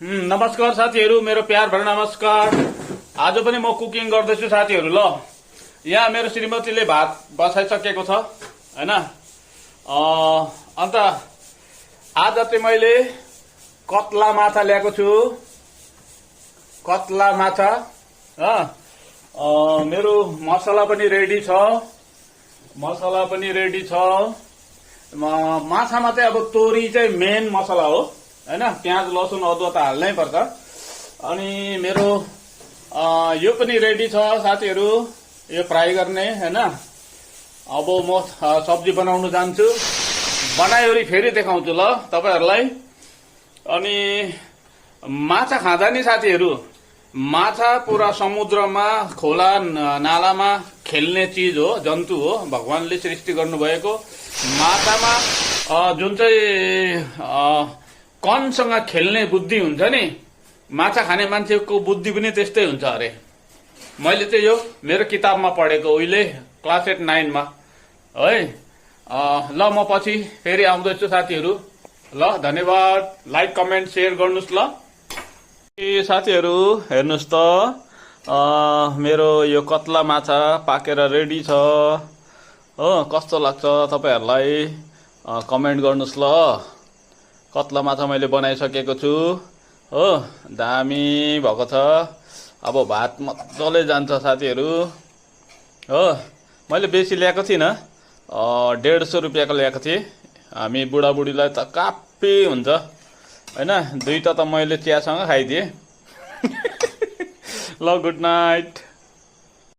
नमस्कार साथीहरू, मेरो प्यार भर नमस्कार। आज पनि म कुकिङ गर्दैछु साथीहरू। ल, यहाँ मेरो श्रीमतीले भात बसाइसकेको छ हैन। अन्त आज चाहिँ मैले कत्ला माछा ल्याएको छु। कत्ला माछा मेरो मसला पनि रेडी छ। माछामा चाहिँ अब तोरी चाहिँ मेन मसला हो हैन। प्याज लसुन अदुवा त हाल्नै पर्छ। अनि मेरो यो पनि रेडी छ साथीहरू, यो फ्राई गर्ने हैन। अब म सब्जी बनाउन जान्छु। बनाइवरी फेरि देखाउँछु ल तपाईहरुलाई। अनि माछा खाँदा नि साथीहरू, माछा पुरा समुद्रमा खोला नालामा खेल्ने चीज हो, जन्तु हो, भगवानले सृष्टि गर्नुभएको। माछामा जुन चाहिँ कनसँग खेल्ने बुद्धि हुन्छ नि, माछा खाने मान्छेको बुद्धि पनि त्यस्तै हुन्छ अरे। मैले चाहिँ यो मेरो किताबमा पढेको उहिले क्लास 8 9 मा है। ल, म पछि फेरि आउँदैछु साथीहरू। ल, धन्यवाद। लाइक कमेन्ट शेयर गर्नुस् ल। साथीहरू हेर्नुस् त, मेरो यो कत्ला माछा पाकेर रेडी छ हो। कस्तो लाग्छ तपाईहरुलाई कमेन्ट गर्नुस् ल। कत्ला माछा मैले बनाइसकेको छु हो, दामी भएको छ। अब भात मजाले जान्छ साथीहरू हो। मैले बेसी ल्याएको थिइनँ, 150 रुपियाँको ल्याएको थिएँ। हामी बुढाबुढीलाई त काफी हुन्छ हैन। दुईटा त मैले चियासँग खाइदिएँ। ल, गुड नाइट।